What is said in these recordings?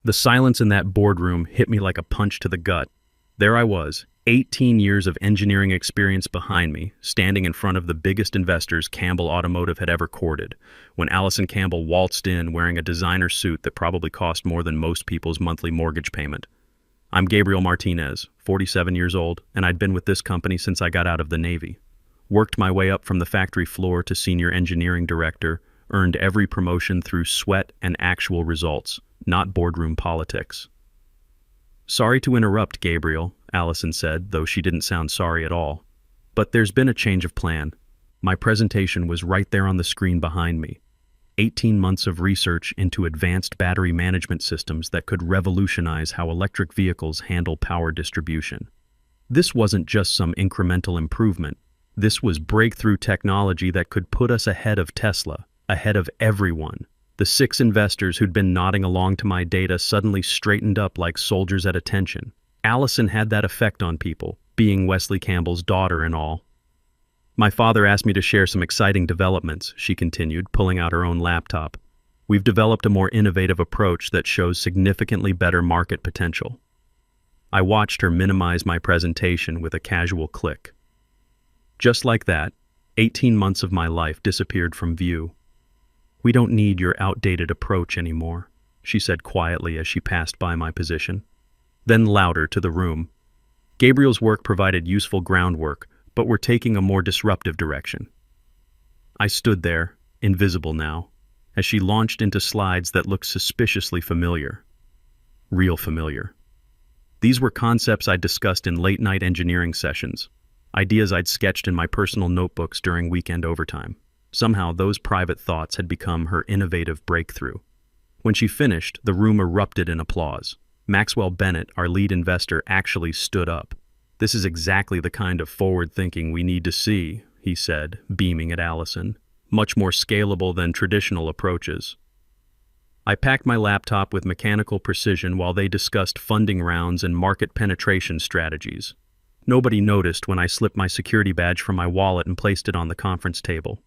The silence in that boardroom hit me like a punch to the gut. There I was, 18 years of engineering experience behind me, standing in front of the biggest investors Campbell Automotive had ever courted, when Allison Campbell waltzed in wearing a designer suit that probably cost more than most people's monthly mortgage payment. I'm Gabriel Martinez, 47 years old, and I'd been with this company since I got out of the Navy. Worked my way up from the factory floor to senior engineering director, earned every promotion through sweat and actual results, not boardroom politics. "Sorry to interrupt, Gabriel," Allison said, though she didn't sound sorry at all. "But there's been a change of plan." My presentation was right there on the screen behind me. 18 months of research into advanced battery management systems that could revolutionize how electric vehicles handle power distribution. This wasn't just some incremental improvement. This was breakthrough technology that could put us ahead of Tesla, ahead of everyone. The 6 investors who'd been nodding along to my data suddenly straightened up like soldiers at attention. Allison had that effect on people, being Wesley Campbell's daughter and all. "My father asked me to share some exciting developments," she continued, pulling out her own laptop. "We've developed a more innovative approach that shows significantly better market potential." I watched her minimize my presentation with a casual click. Just like that, 18 months of my life disappeared from view. "We don't need your outdated approach anymore," she said quietly as she passed by my position. Then louder to the room. "Gabriel's work provided useful groundwork, but we're taking a more disruptive direction." I stood there, invisible now, as she launched into slides that looked suspiciously familiar. Real familiar. These were concepts I'd discussed in late-night engineering sessions, ideas I'd sketched in my personal notebooks during weekend overtime. Somehow those private thoughts had become her innovative breakthrough. When she finished, the room erupted in applause. Maxwell Bennett, our lead investor, actually stood up. "This is exactly the kind of forward thinking we need to see," he said, beaming at Allison. "Much more scalable than traditional approaches." I packed my laptop with mechanical precision while they discussed funding rounds and market penetration strategies. Nobody noticed when I slipped my security badge from my wallet and placed it on the conference table.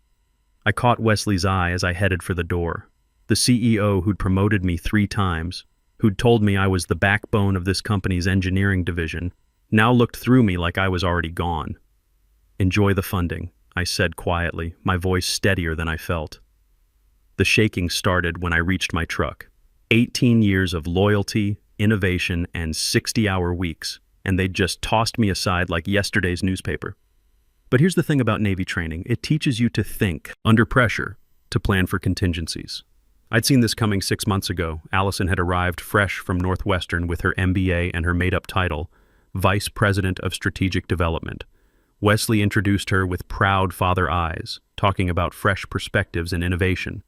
I caught Wesley's eye as I headed for the door. The CEO who'd promoted me 3 times, who'd told me I was the backbone of this company's engineering division, now looked through me like I was already gone. "Enjoy the funding," I said quietly, my voice steadier than I felt. The shaking started when I reached my truck. 18 years of loyalty, innovation, and 60-hour weeks, and they'd just tossed me aside like yesterday's newspaper. But here's the thing about Navy training. It teaches you to think under pressure, to plan for contingencies. I'd seen this coming 6 months ago. Allison had arrived fresh from Northwestern with her MBA and her made-up title, Vice President of Strategic Development. Wesley introduced her with proud father eyes, talking about fresh perspectives and innovation.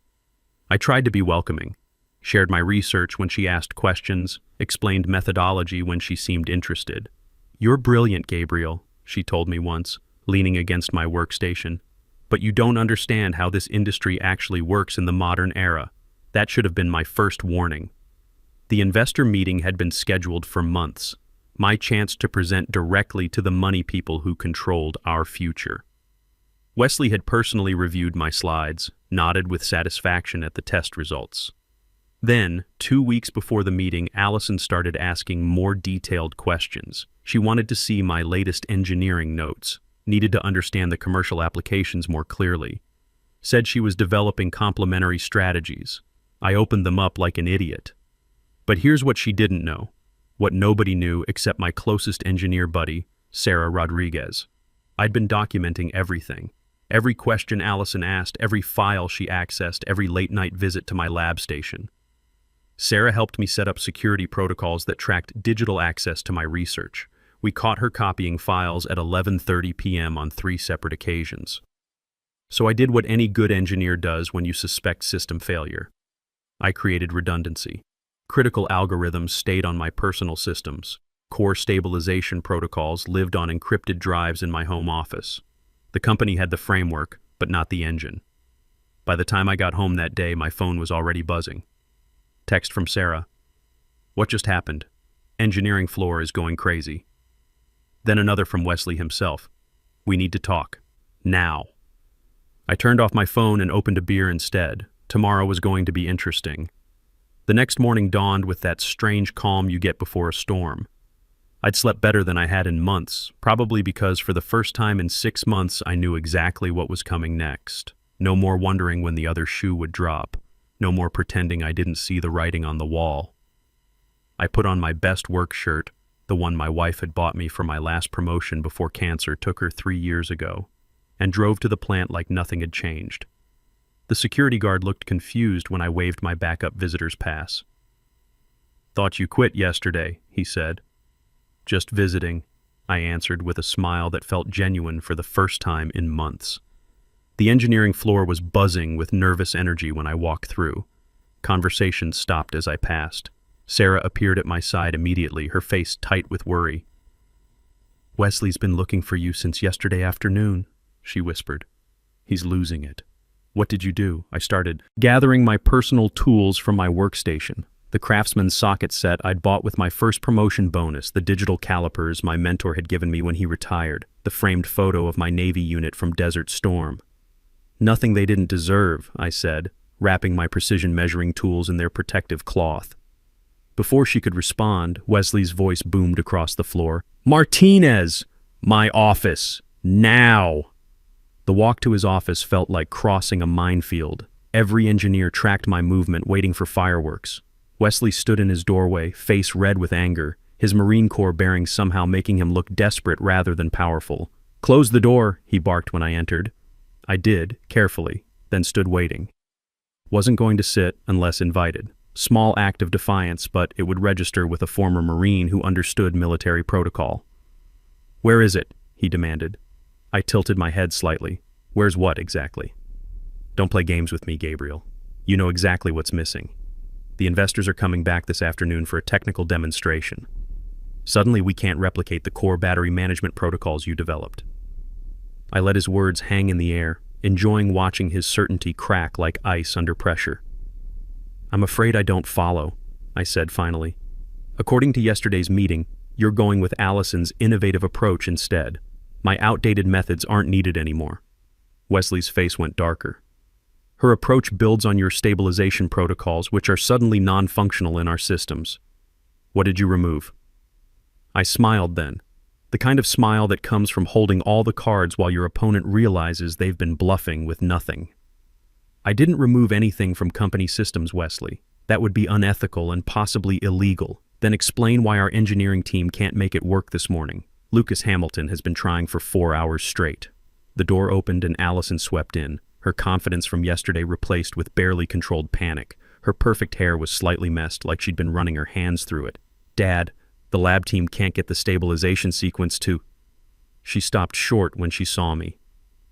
I tried to be welcoming, shared my research when she asked questions, explained methodology when she seemed interested. "You're brilliant, Gabriel," she told me once, leaning against my workstation. "But you don't understand how this industry actually works in the modern era." That should have been my first warning. The investor meeting had been scheduled for months, my chance to present directly to the money people who controlled our future. Wesley had personally reviewed my slides, nodded with satisfaction at the test results. Then, 2 weeks before the meeting, Allison started asking more detailed questions. She wanted to see my latest engineering notes, needed to understand the commercial applications more clearly. Said she was developing complementary strategies. I opened them up like an idiot. But here's what she didn't know, what nobody knew except my closest engineer buddy, Sarah Rodriguez. I'd been documenting everything. Every question Allison asked, every file she accessed, every late-night visit to my lab station. Sarah helped me set up security protocols that tracked digital access to my research. We caught her copying files at 11:30 p.m. on 3 separate occasions. So I did what any good engineer does when you suspect system failure. I created redundancy. Critical algorithms stayed on my personal systems. Core stabilization protocols lived on encrypted drives in my home office. The company had the framework, but not the engine. By the time I got home that day, my phone was already buzzing. Text from Sarah. "What just happened? Engineering floor is going crazy." Then another from Wesley himself. "We need to talk. Now." I turned off my phone and opened a beer instead. Tomorrow was going to be interesting. The next morning dawned with that strange calm you get before a storm. I'd slept better than I had in months, probably because for the first time in 6 months I knew exactly what was coming next. No more wondering when the other shoe would drop. No more pretending I didn't see the writing on the wall. I put on my best work shirt, the one my wife had bought me for my last promotion before cancer took her 3 years ago, and drove to the plant like nothing had changed. The security guard looked confused when I waved my backup visitor's pass. "Thought you quit yesterday," he said. "Just visiting," I answered with a smile that felt genuine for the first time in months. The engineering floor was buzzing with nervous energy when I walked through. Conversation stopped as I passed. Sarah appeared at my side immediately, her face tight with worry. "Wesley's been looking for you since yesterday afternoon," she whispered. "He's losing it." "What did you do?" I started, gathering my personal tools from my workstation. The Craftsman socket set I'd bought with my first promotion bonus, the digital calipers my mentor had given me when he retired, the framed photo of my Navy unit from Desert Storm. "Nothing they didn't deserve," I said, wrapping my precision measuring tools in their protective cloth. Before she could respond, Wesley's voice boomed across the floor. "Martinez! My office! Now!" The walk to his office felt like crossing a minefield. Every engineer tracked my movement, waiting for fireworks. Wesley stood in his doorway, face red with anger, his Marine Corps bearing somehow making him look desperate rather than powerful. "Close the door," he barked when I entered. I did, carefully, then stood waiting. Wasn't going to sit unless invited. Small act of defiance, but it would register with a former Marine who understood military protocol. "Where is it?" he demanded. I tilted my head slightly. "Where's what, exactly?" "Don't play games with me, Gabriel. You know exactly what's missing. The investors are coming back this afternoon for a technical demonstration. Suddenly we can't replicate the core battery management protocols you developed." I let his words hang in the air, enjoying watching his certainty crack like ice under pressure. "I'm afraid I don't follow," I said finally. "According to yesterday's meeting, you're going with Allison's innovative approach instead. My outdated methods aren't needed anymore." Wesley's face went darker. "Her approach builds on your stabilization protocols, which are suddenly non-functional in our systems. What did you remove?" I smiled then, the kind of smile that comes from holding all the cards while your opponent realizes they've been bluffing with nothing. "I didn't remove anything from company systems, Wesley. That would be unethical and possibly illegal. Then explain why our engineering team can't make it work this morning. Lucas Hamilton has been trying for 4 hours straight." The door opened and Allison swept in, her confidence from yesterday replaced with barely controlled panic. Her perfect hair was slightly messed, like she'd been running her hands through it. "Dad, the lab team can't get the stabilization sequence to..." She stopped short when she saw me.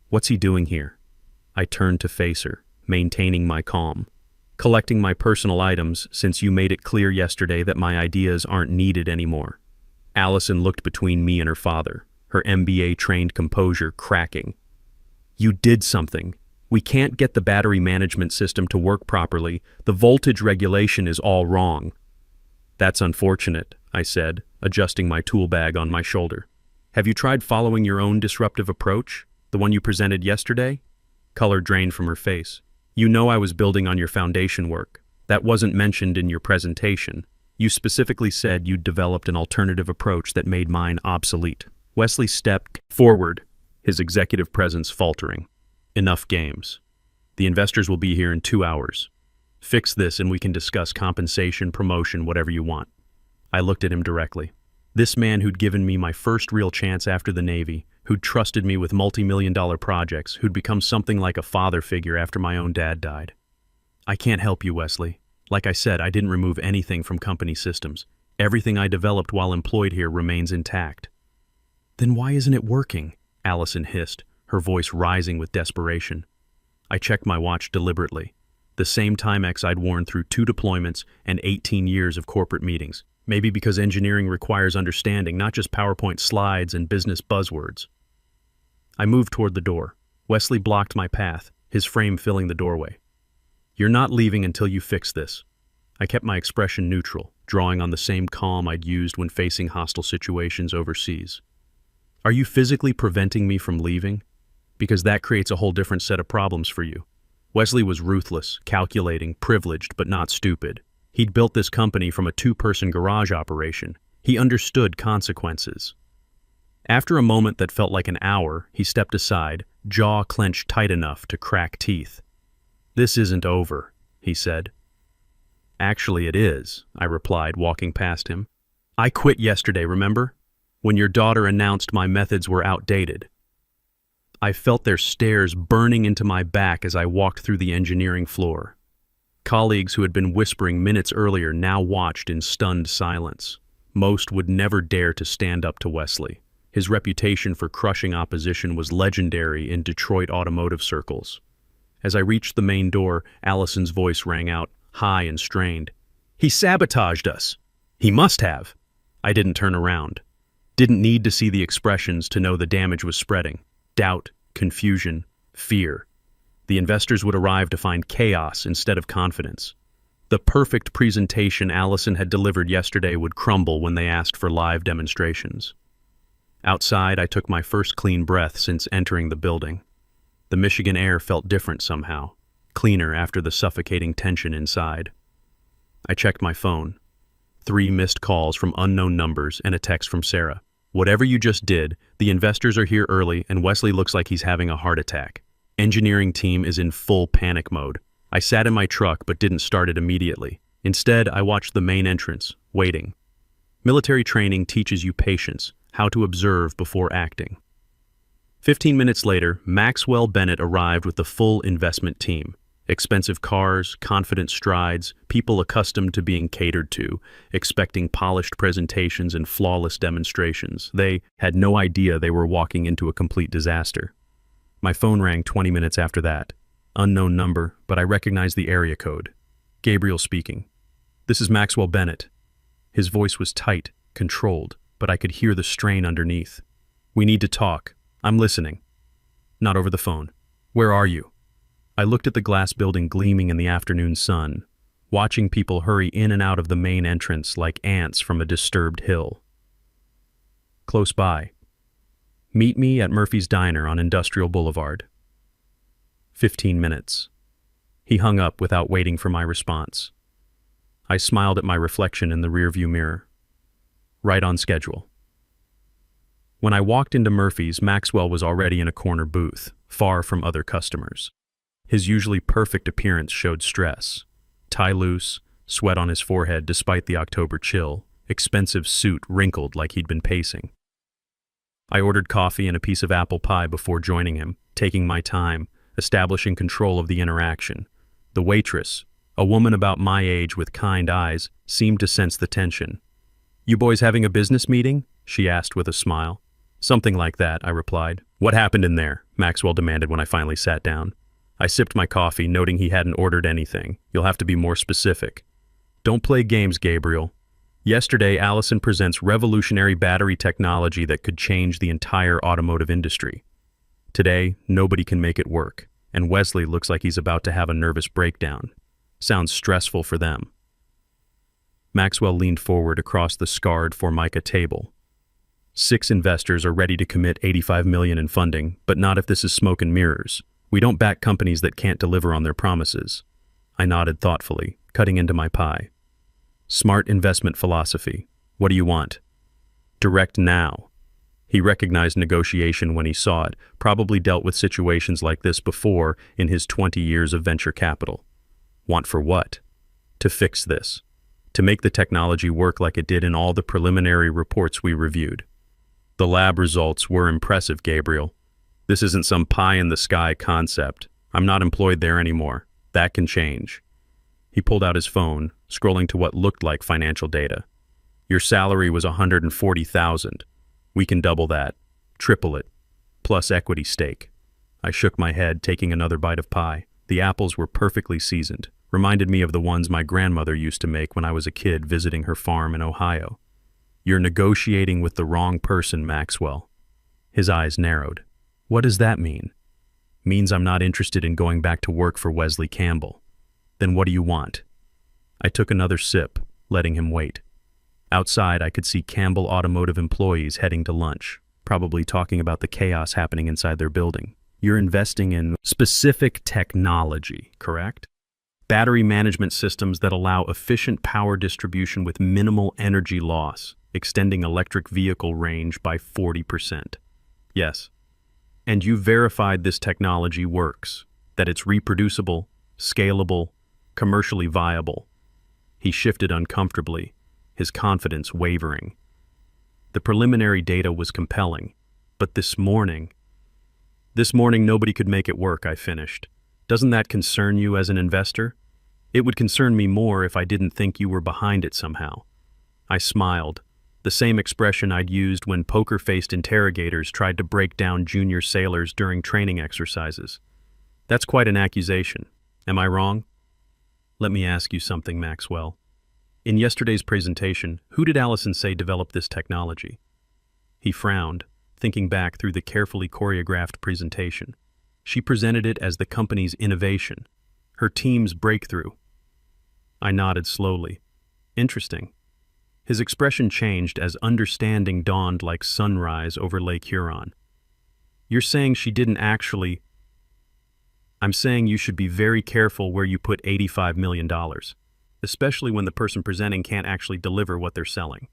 "What's he doing here?" I turned to face her, maintaining my calm. "Collecting my personal items, since you made it clear yesterday that my ideas aren't needed anymore." Allison looked between me and her father, her MBA-trained composure cracking. "You did something. We can't get the battery management system to work properly. The voltage regulation is all wrong." "That's unfortunate," I said, adjusting my tool bag on my shoulder. "Have you tried following your own disruptive approach, the one you presented yesterday?" Color drained from her face. "You know I was building on your foundation work. That wasn't mentioned in your presentation. You specifically said you'd developed an alternative approach that made mine obsolete." Wesley stepped forward, his executive presence faltering. "Enough games. The investors will be here in 2 hours. Fix this and we can discuss compensation, promotion, whatever you want." I looked at him directly. This man who'd given me my first real chance after the Navy, who'd trusted me with multi-million-dollar projects, who'd become something like a father figure after my own dad died. "I can't help you, Wesley. Like I said, I didn't remove anything from company systems. Everything I developed while employed here remains intact." "Then why isn't it working?" Allison hissed, her voice rising with desperation. I checked my watch deliberately. The same Timex I'd worn through 2 deployments and 18 years of corporate meetings. Maybe because engineering requires understanding, not just PowerPoint slides and business buzzwords. I moved toward the door. Wesley blocked my path, his frame filling the doorway. "You're not leaving until you fix this." I kept my expression neutral, drawing on the same calm I'd used when facing hostile situations overseas. "Are you physically preventing me from leaving? Because that creates a whole different set of problems for you." Wesley was ruthless, calculating, privileged, but not stupid. He'd built this company from a two-person garage operation. He understood consequences. After a moment that felt like an hour, he stepped aside, jaw clenched tight enough to crack teeth. "This isn't over," he said. "Actually, it is," I replied, walking past him. "I quit yesterday, remember? When your daughter announced my methods were outdated." I felt their stares burning into my back as I walked through the engineering floor. Colleagues who had been whispering minutes earlier now watched in stunned silence. Most would never dare to stand up to Wesley. His reputation for crushing opposition was legendary in Detroit automotive circles. As I reached the main door, Allison's voice rang out, high and strained. "He sabotaged us!" "He must have!" I didn't turn around. Didn't need to see the expressions to know the damage was spreading. Doubt, confusion, fear. The investors would arrive to find chaos instead of confidence. The perfect presentation Allison had delivered yesterday would crumble when they asked for live demonstrations. Outside, I took my first clean breath since entering the building. The Michigan air felt different somehow, cleaner after the suffocating tension inside. I checked my phone. 3 missed calls from unknown numbers and a text from Sarah. "Whatever you just did, the investors are here early and Wesley looks like he's having a heart attack. Engineering team is in full panic mode." I sat in my truck but didn't start it immediately. Instead, I watched the main entrance, waiting. Military training teaches you patience, how to observe before acting. 15 minutes later, Maxwell Bennett arrived with the full investment team. Expensive cars, confident strides, people accustomed to being catered to, expecting polished presentations and flawless demonstrations. They had no idea they were walking into a complete disaster. My phone rang 20 minutes after that. Unknown number, but I recognized the area code. Gabriel speaking. "This is Maxwell Bennett." His voice was tight, controlled, but I could hear the strain underneath. "We need to talk. I'm listening." "Not over the phone. Where are you?" I looked at the glass building gleaming in the afternoon sun, watching people hurry in and out of the main entrance like ants from a disturbed hill. "Close by. Meet me at Murphy's Diner on Industrial Boulevard." 15 minutes. He hung up without waiting for my response. I smiled at my reflection in the rearview mirror. Right on schedule. When I walked into Murphy's, Maxwell was already in a corner booth, far from other customers. His usually perfect appearance showed stress. Tie loose, sweat on his forehead despite the October chill, expensive suit wrinkled like he'd been pacing. I ordered coffee and a piece of apple pie before joining him, taking my time, establishing control of the interaction. The waitress, a woman about my age with kind eyes, seemed to sense the tension. "You boys having a business meeting?" she asked with a smile. "Something like that," I replied. "What happened in there?" Maxwell demanded when I finally sat down. I sipped my coffee, noting he hadn't ordered anything. "You'll have to be more specific." "Don't play games, Gabriel. Yesterday, Allison presents revolutionary battery technology that could change the entire automotive industry. Today, nobody can make it work, and Wesley looks like he's about to have a nervous breakdown. Sounds stressful for them." Maxwell leaned forward across the scarred Formica table. 6 investors are ready to commit $85 million in funding, but not if this is smoke and mirrors. We don't back companies that can't deliver on their promises. I nodded thoughtfully, cutting into my pie. "Smart investment philosophy. What do you want?" "Direct now." He recognized negotiation when he saw it, probably dealt with situations like this before in his 20 years of venture capital. "Want for what?" "To fix this. To make the technology work like it did in all the preliminary reports we reviewed." "The lab results were impressive, Gabriel. This isn't some pie-in-the-sky concept. I'm not employed there anymore. That can change." He pulled out his phone, scrolling to what looked like financial data. "Your salary was $140,000. We can double that, triple it, plus equity stake." I shook my head, taking another bite of pie. The apples were perfectly seasoned, reminded me of the ones my grandmother used to make when I was a kid visiting her farm in Ohio. "You're negotiating with the wrong person, Maxwell." His eyes narrowed. "What does that mean?" "Means I'm not interested in going back to work for Wesley Campbell." "Then what do you want?" I took another sip, letting him wait. Outside, I could see Campbell Automotive employees heading to lunch, probably talking about the chaos happening inside their building. "You're investing in specific technology, correct?" Battery management systems that allow efficient power distribution with minimal energy loss, extending electric vehicle range by 40%. Yes. And you verified this technology works, that it's reproducible, scalable, commercially viable. He shifted uncomfortably, his confidence wavering. The preliminary data was compelling, but this morning nobody could make it work, I finished. Doesn't that concern you as an investor? It would concern me more if I didn't think you were behind it somehow. I smiled, the same expression I'd used when poker-faced interrogators tried to break down junior sailors during training exercises. That's quite an accusation. Am I wrong? Let me ask you something, Maxwell. In yesterday's presentation, who did Allison say developed this technology? He frowned, thinking back through the carefully choreographed presentation. She presented it as the company's innovation, her team's breakthrough. I nodded slowly. Interesting. His expression changed as understanding dawned like sunrise over Lake Huron. You're saying she didn't actually... I'm saying you should be very careful where you put $85 million, especially when the person presenting can't actually deliver what they're selling.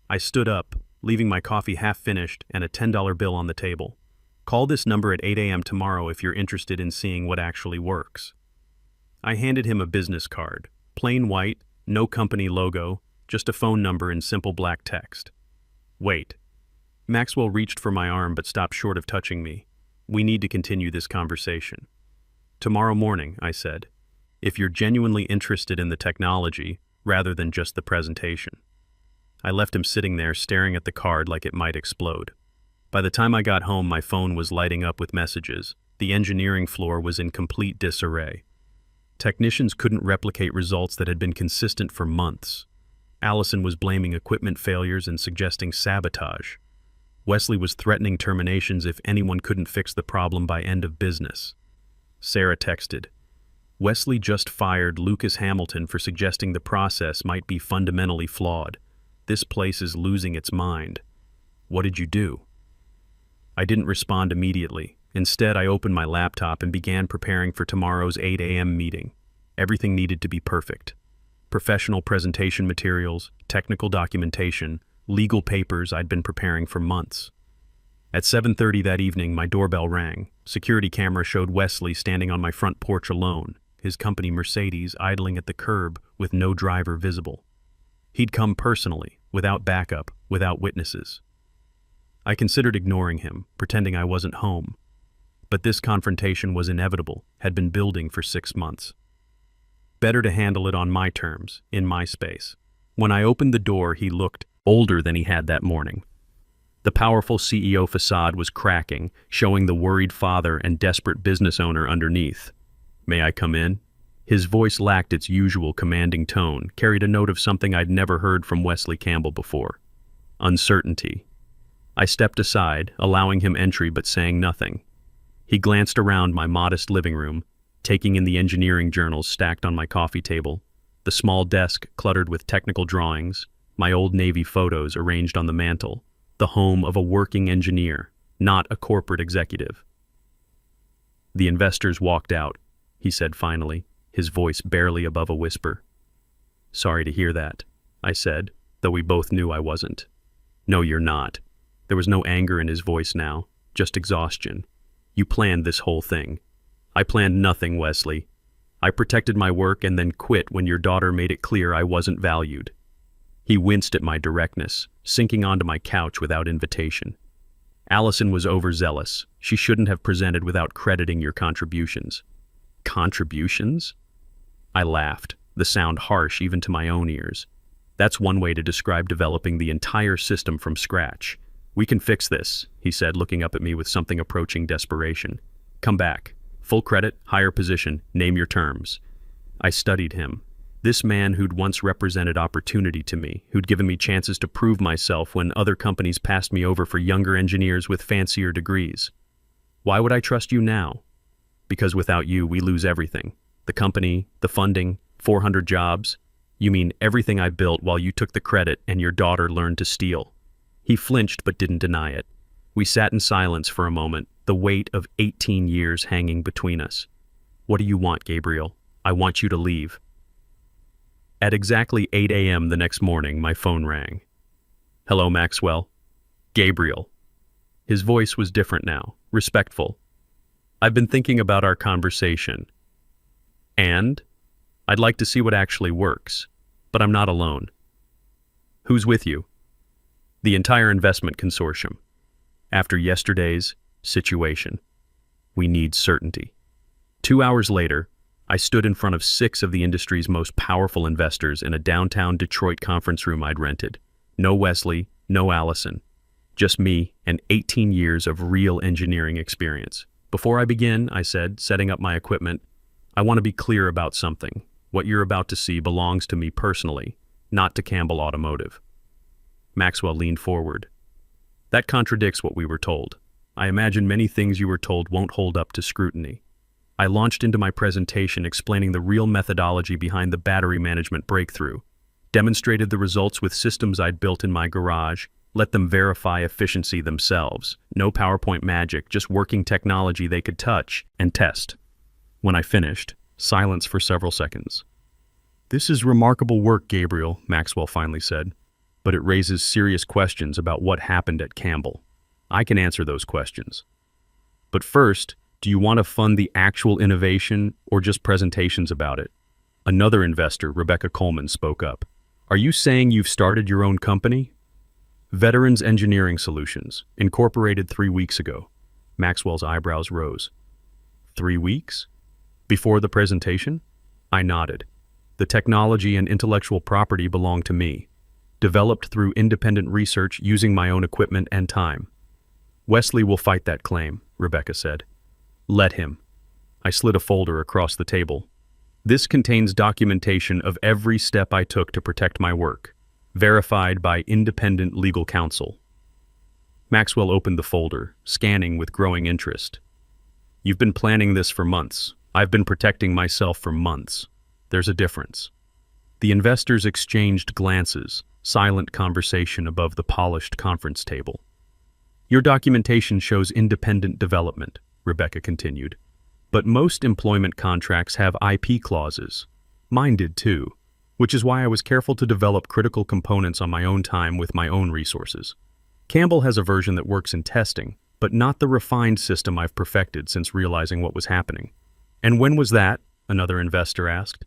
I stood up, leaving my coffee half-finished and a $10 bill on the table. Call this number at 8 a.m. tomorrow if you're interested in seeing what actually works. I handed him a business card, plain white, no company logo, just a phone number in simple black text. Wait. Maxwell reached for my arm but stopped short of touching me. We need to continue this conversation. Tomorrow morning, I said, if you're genuinely interested in the technology rather than just the presentation. I left him sitting there staring at the card like it might explode. By the time I got home, my phone was lighting up with messages. The engineering floor was in complete disarray. Technicians couldn't replicate results that had been consistent for months. Allison was blaming equipment failures and suggesting sabotage. Wesley was threatening terminations if anyone couldn't fix the problem by end of business. Sarah texted, Wesley just fired Lucas Hamilton for suggesting the process might be fundamentally flawed. This place is losing its mind. What did you do? I didn't respond immediately. Instead, I opened my laptop and began preparing for tomorrow's 8 a.m. meeting. Everything needed to be perfect. Professional presentation materials, technical documentation, legal papers I'd been preparing for months. At 7:30 that evening, my doorbell rang. Security camera showed Wesley standing on my front porch alone, his company Mercedes idling at the curb with no driver visible. He'd come personally, without backup, without witnesses. I considered ignoring him, pretending I wasn't home. But this confrontation was inevitable, had been building for 6 months. Better to handle it on my terms, in my space. When I opened the door, he looked older than he had that morning. The powerful CEO facade was cracking, showing the worried father and desperate business owner underneath. May I come in? His voice lacked its usual commanding tone, carried a note of something I'd never heard from Wesley Campbell before. Uncertainty. I stepped aside, allowing him entry but saying nothing. He glanced around my modest living room, taking in the engineering journals stacked on my coffee table, the small desk cluttered with technical drawings, my old Navy photos arranged on the mantel, the home of a working engineer, not a corporate executive. The investors walked out, he said finally, his voice barely above a whisper. Sorry to hear that, I said, though we both knew I wasn't. No, you're not. There was no anger in his voice now, just exhaustion. You planned this whole thing. I planned nothing, Wesley. I protected my work and then quit when your daughter made it clear I wasn't valued. He winced at my directness, sinking onto my couch without invitation. Allison was overzealous. She shouldn't have presented without crediting your contributions. Contributions? I laughed, the sound harsh even to my own ears. That's one way to describe developing the entire system from scratch. We can fix this, he said, looking up at me with something approaching desperation. Come back. Full credit, higher position, name your terms. I studied him. This man who'd once represented opportunity to me, who'd given me chances to prove myself when other companies passed me over for younger engineers with fancier degrees. Why would I trust you now? Because without you, we lose everything. The company, the funding, 400 jobs. You mean everything I built while you took the credit and your daughter learned to steal. He flinched but didn't deny it. We sat in silence for a moment, the weight of 18 years hanging between us. What do you want, Gabriel? I want you to leave." At exactly 8 a.m. the next morning, my phone rang. "Hello, Maxwell." "Gabriel." His voice was different now, respectful. "I've been thinking about our conversation. And I'd like to see what actually works, but I'm not alone." "Who's with you?" "The entire investment consortium. After yesterday's situation, we need certainty." 2 hours later, I stood in front of 6 of the industry's most powerful investors in a downtown Detroit conference room I'd rented. No Wesley, no Allison. Just me and 18 years of real engineering experience. "Before I begin," I said, setting up my equipment, "I want to be clear about something. What you're about to see belongs to me personally, not to Campbell Automotive." Maxwell leaned forward. "That contradicts what we were told. I imagine many things you were told won't hold up to scrutiny." I launched into my presentation explaining the real methodology behind the battery management breakthrough, demonstrated the results with systems I'd built in my garage, let them verify efficiency themselves. No PowerPoint magic, just working technology they could touch and test. When I finished, silence for several seconds. "This is remarkable work, Gabriel," Maxwell finally said, "but it raises serious questions about what happened at Campbell. I can answer those questions. But first, do you want to fund the actual innovation or just presentations about it?" Another investor, Rebecca Coleman, spoke up. "Are you saying you've started your own company?" "Veterans Engineering Solutions, incorporated 3 weeks ago." Maxwell's eyebrows rose. 3 weeks? Before the presentation? I nodded. "The technology and intellectual property belong to me, developed through independent research using my own equipment and time." "Wesley will fight that claim," Rebecca said. "Let him." I slid a folder across the table. "This contains documentation of every step I took to protect my work, verified by independent legal counsel." Maxwell opened the folder, scanning with growing interest. "You've been planning this for months. I've been protecting myself for months. There's a difference." The investors exchanged glances, silent conversation above the polished conference table. "Your documentation shows independent development," Rebecca continued. "But most employment contracts have IP clauses. Mine did too, which is why I was careful to develop critical components on my own time with my own resources. Campbell has a version that works in testing, but not the refined system I've perfected since realizing what was happening." "And when was that?" another investor asked.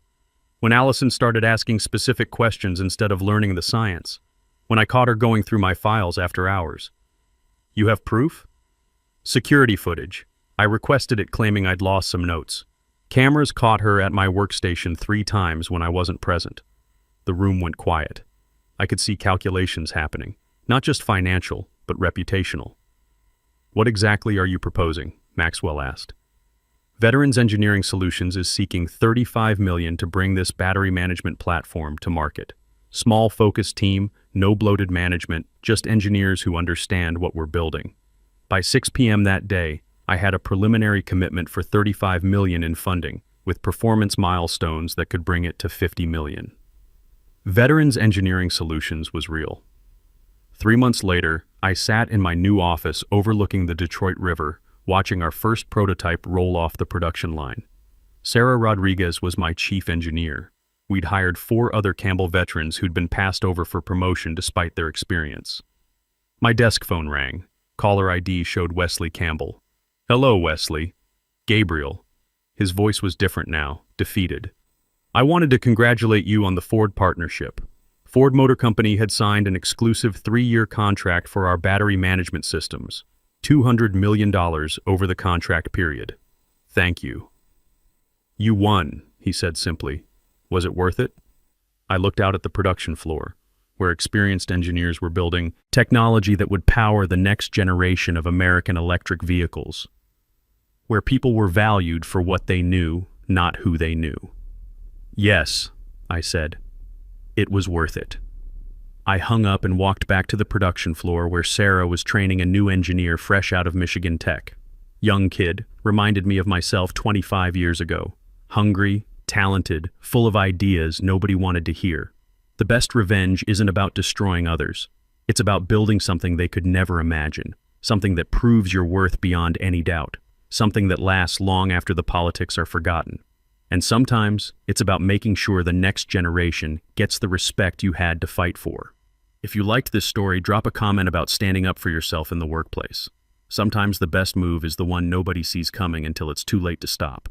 "When Allison started asking specific questions instead of learning the science. When I caught her going through my files after hours." "You have proof?" "Security footage. I requested it claiming I'd lost some notes. Cameras caught her at my workstation 3 times when I wasn't present." The room went quiet. I could see calculations happening, not just financial, but reputational. "What exactly are you proposing?" Maxwell asked. "Veterans Engineering Solutions is seeking $35 million to bring this battery management platform to market. Small focused team, no bloated management, just engineers who understand what we're building." By 6 p.m. that day, I had a preliminary commitment for $35 million in funding, with performance milestones that could bring it to $50 million. Veterans Engineering Solutions was real. 3 months later, I sat in my new office overlooking the Detroit River, watching our first prototype roll off the production line. Sarah Rodriguez was my chief engineer. We'd hired 4 other Campbell veterans who'd been passed over for promotion despite their experience. My desk phone rang. Caller ID showed Wesley Campbell. "Hello, Wesley." "Gabriel." His voice was different now, defeated. "I wanted to congratulate you on the Ford partnership. Ford Motor Company had signed an exclusive 3-year contract for our battery management systems. $200 million over the contract period. Thank you." "You won," he said simply. "Was it worth it?" I looked out at the production floor, where experienced engineers were building technology that would power the next generation of American electric vehicles, where people were valued for what they knew, not who they knew. "Yes," I said. "It was worth it." I hung up and walked back to the production floor where Sarah was training a new engineer fresh out of Michigan Tech. Young kid, reminded me of myself 25 years ago. Hungry, talented, full of ideas nobody wanted to hear. The best revenge isn't about destroying others. It's about building something they could never imagine, something that proves your worth beyond any doubt, something that lasts long after the politics are forgotten. And sometimes it's about making sure the next generation gets the respect you had to fight for. If you liked this story, drop a comment about standing up for yourself in the workplace. Sometimes the best move is the one nobody sees coming until it's too late to stop.